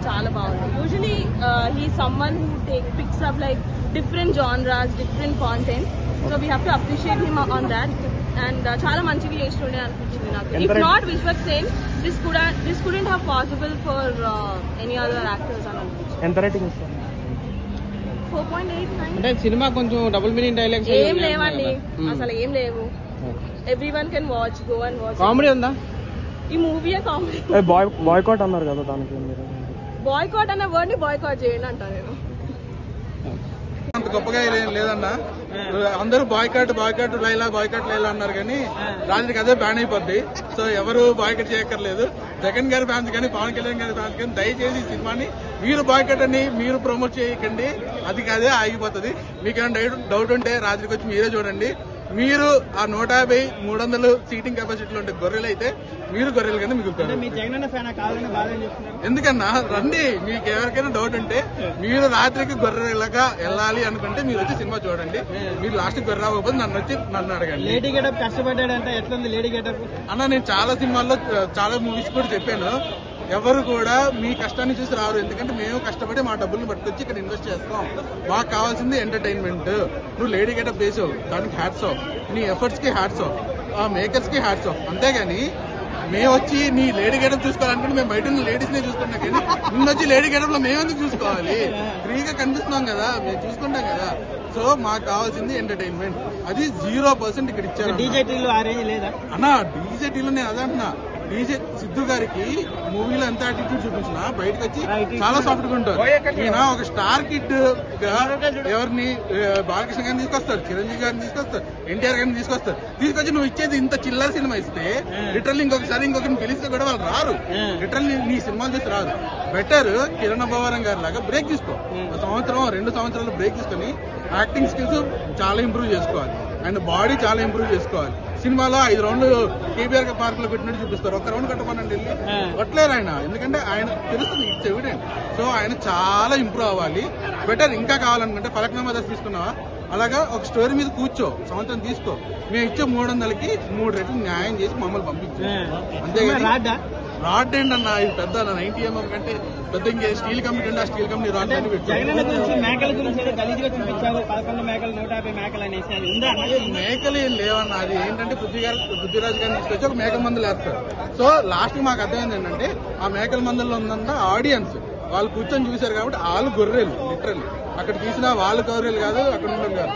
చాలా బాగుంది. Usually he someone who picks up like different genres, different content. So we have to appreciate him on that. And చాలా మంచిగా చేస్తుండే అనిపించింది నాకు. If not Vishwak Sen, this couldn't have possible for any other actors అని అనిపించింది. ఎంత రేటింగ్ ఇస్తారు? 4.89. అంటే సినిమా కొంచెం డబుల్ మీనింగ్ డైలాగ్స్ ఏం లేవండి, అసలు ఏం లేవు. Everyone can watch, go and watch. Comedy ఉందా ఈ మూవీ? కామెడీ. బాయ్కాట్ అన్నారు కదా, దానికి మీరు బాయ్కాట్ అన్న వర్డ్ ని బాయ్కాట్ చేయండి అంటా నేను. అంత గొప్పగా ఏం లేదన్నా. అందరూ బాయ్కాట్ లైలా అన్నారు కానీ రాత్రికి అదే బ్యాన్ అయిపోద్ది. సో ఎవరు బాయ్కాట్ చేయక్కర్లేదు. జగన్ గారి ఫ్యాన్స్ కానీ పవన్ కళ్యాణ్ గారి ఫ్యాన్స్ కానీ దయచేసి ఈ సినిమాని మీరు బాయ్కాట్ అని మీరు ప్రమోట్ చేయకండి. అది కాదే ఆగిపోతుంది. మీకు ఏమైనా డౌట్ ఉంటే రాత్రికి వచ్చి మీరే చూడండి. మీరు ఆ 150, 300 సీటింగ్ కెపాసిటీలో ఉండే గొర్రెలు అయితే మీరు గొర్రెలు కింద మిగులుతారు. ఎందుకన్నా రండి, మీకు ఎవరికైనా డౌట్ ఉంటే మీరు రాత్రికి గొర్రెలాగా వెళ్ళాలి అనుకుంటే మీరు వచ్చి సినిమా చూడండి. మీరు లాస్ట్ గొర్రె అవ్వకపోతే నన్ను అడగండి. లేడీ గెటప్ కష్టపడ్డాడంటే ఎట్లుంది లేడీ గెటప్ అన్న? నేను చాలా సినిమాల్లో చాలా మూవీస్ కూడా చెప్పాను, ఎవరు కూడా మీ కష్టాన్ని చూసి రారు. ఎందుకంటే మేము కష్టపడి మా డబ్బుల్ని పట్టుకొచ్చి ఇక్కడ ఇన్వెస్ట్ చేస్తాం. మాకు కావాల్సింది ఎంటర్టైన్మెంట్. నువ్వు లేడీ గెటప్ వేసావు, దానికి హ్యాట్స్ ఆఫ్. నీ ఎఫర్ట్స్ కి హ్యాట్స్ ఆఫ్, ఆ మేకర్స్ కి హ్యాట్స్ ఆఫ్. అంతేగాని మేము వచ్చి నీ లేడీ గెటప్ చూసుకోవాలనుకుంటే మేము బయట ఉన్న లేడీస్ నే చూసుకుంటాం కానీ నిన్న వచ్చి లేడీ గెటప్ లో మేమెందుకు చూసుకోవాలి? ఫ్రీగా కనిపిస్తున్నాం కదా, మేము చూసుకుంటాం కదా. సో మాకు కావాల్సింది ఎంటర్టైన్మెంట్. అది 0% ఇక్కడ ఇచ్చారు. డీజేటీలో ఆ రేంజ్ లేదా అన్నా? డీజేటీలో నేను అదే అంటున్నా. డీజే సిద్ధు గారికి మూవీలో ఎంత యాటిట్యూడ్ చూపించినా బయటకు వచ్చి చాలా సాఫ్ట్ గా ఉంటారు. ఈయన ఒక స్టార్ కిడ్ గా ఎవరిని బాలకృష్ణ గారిని తీసుకొస్తారు, చిరంజీవి గారిని తీసుకొస్తారు, ఎన్టీఆర్ గారిని తీసుకొచ్చి నువ్వు ఇచ్చేది ఇంత చిల్లర సినిమా ఇస్తే లిటరల్లీ ఇంకొకరిని పిలిస్తే కూడా వాళ్ళు రారు. లిటరల్లీ నీ సినిమాలు చూసి రాదు. బెటర్ కిరణ్ అబ్బవరం గారి లాగా బ్రేక్ తీసుకో. 2 సంవత్సరాలు బ్రేక్ తీసుకుని యాక్టింగ్ స్కిల్స్ చాలా ఇంప్రూవ్ చేసుకోవాలి అండ్ బాడీ చాలా ఇంప్రూవ్ చేసుకోవాలి. సినిమాలో 5 రౌండ్లు కేబీఆర్ పార్క్ లో పెట్టినట్టు చూపిస్తారు. 1 రౌండ్ కట్టమనండి వెళ్ళి కొట్టలేరు ఆయన. ఎందుకంటే ఆయన తెలుస్తుంది, ఇట్స్ ఎవిడెంట్. సో ఆయన చాలా ఇంప్రూవ్ అవ్వాలి. బెటర్ ఇంకా కావాలనుకుంటే ఫలక్నామా దశ తీసుకున్నావా, అలాగా ఒక స్టోరీ మీద కూర్చో, సంవత్సరం తీసుకో. మేము ఇచ్చే 300కి 3 రెట్లు న్యాయం చేసి మమ్మల్ని పంపించు. అంతేగాని రాడ్ ఏంటన్నా, ఇది పెద్ద 90mm కంటే పెద్ద ఇంకే స్టీల్ కంపెనీ అంటే ఆ స్టీల్ కంపెనీ రాడ్ మేకలు ఏం లేవన్నా. అది ఏంటంటే పృథ్వీరాజ్ గారిని తీసుకొచ్చి ఒక మేకల మందులు వేస్తారు. సో లాస్ట్ మాకు అర్థమైంది ఏంటంటే ఆ మేకల మందుల్లో ఉందంతా ఆడియన్స్ వాళ్ళు కూర్చొని చూశారు కాబట్టి వాళ్ళు గొర్రెలు. లిటరల్లీ అక్కడ తీసిన వాళ్ళు గొర్రెలు కాదు, అక్కడ ఉండడం కాదు,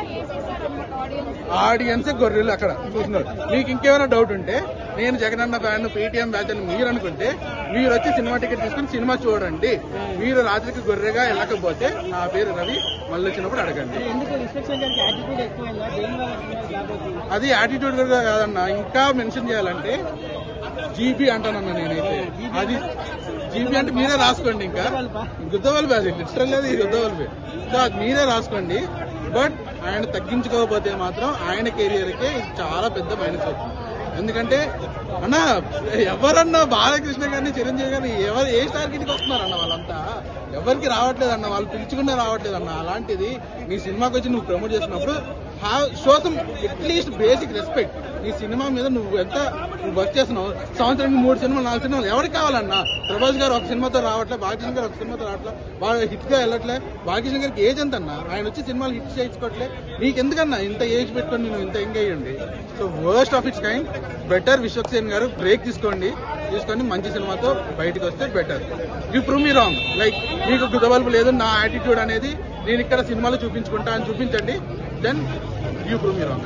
ఆడియన్సే గొర్రెలు అక్కడ చూసినారు. మీకు ఇంకేమైనా డౌట్ ఉంటే నేను జగనన్న ఫ్యాన్, పేటీఎం బ్యాచ్ అని మీరు అనుకుంటే మీరు వచ్చి సినిమా టికెట్ తీసుకుని సినిమా చూడండి. మీరు రాత్రికి గొర్రెగా వెళ్ళకపోతే నా పేరు రవి, మళ్ళీ వచ్చినప్పుడు అడగండి. అది యాటిట్యూడ్ కూడా కాదన్నా. ఇంకా మెన్షన్ చేయాలంటే జీబీ అంటానన్నా నేనైతే. అది జీబీ అంటే మీరే రాసుకోండి. ఇంకా గుద్దవల్పే, అది లిటరల్ అది గుద్దవల్పే. సో అది మీరే రాసుకోండి. బట్ ఆయన తగ్గించుకోకపోతే మాత్రం ఆయన కెరియర్ కే చాలా పెద్ద మైనస్ అవుతుంది. ఎందుకంటే అన్నా ఎవరన్నా బాలకృష్ణ గారిని, చిరంజీవి గారిని ఎవరు ఏ స్టార్ కిందకి వస్తున్నారన్న వాళ్ళంతా ఎవరికి రావట్లేదన్న, వాళ్ళు పిలుచుకునే రావట్లేదన్న. అలాంటిది నీ సినిమాకి వచ్చి నువ్వు ప్రమోట్ చేసినప్పుడు show some at least basic respect. నీ సినిమా మీద నువ్వు వర్క్ చేస్తున్నావు. సంవత్సరానికి 3 సినిమాలు 4 సినిమాలు ఎవరికి కావాలన్నా? ప్రభాస్ గారు ఒక సినిమాతో రావట్లే, బాలకృష్ణ గారు ఒక సినిమాతో రావట్లే, బాగా హిట్ గా వెళ్ళట్లే. బాలకృష్ణ గారికి ఏజ్ ఎంత అన్నా? ఆయన వచ్చి సినిమాలు హిట్ చేయించుకోవట్లే. నీకెందుకన్నా ఇంత ఏజ్ పెట్టుకొని నేను ఇంత ఎంగేజ్ అయ్యండి? So worst of it's kind. Better Vishwak Sen గారు బ్రేక్ తీసుకొని మంచి సినిమాతో బయటకు వస్తే better. You prove me wrong. Like మీకు గుద్దవల్పు లేదు, నా యాటిట్యూడ్ అనేది నేను ఇక్కడ సినిమాలో చూపించుకుంటా అని చూపించండి. Then you prove me wrong.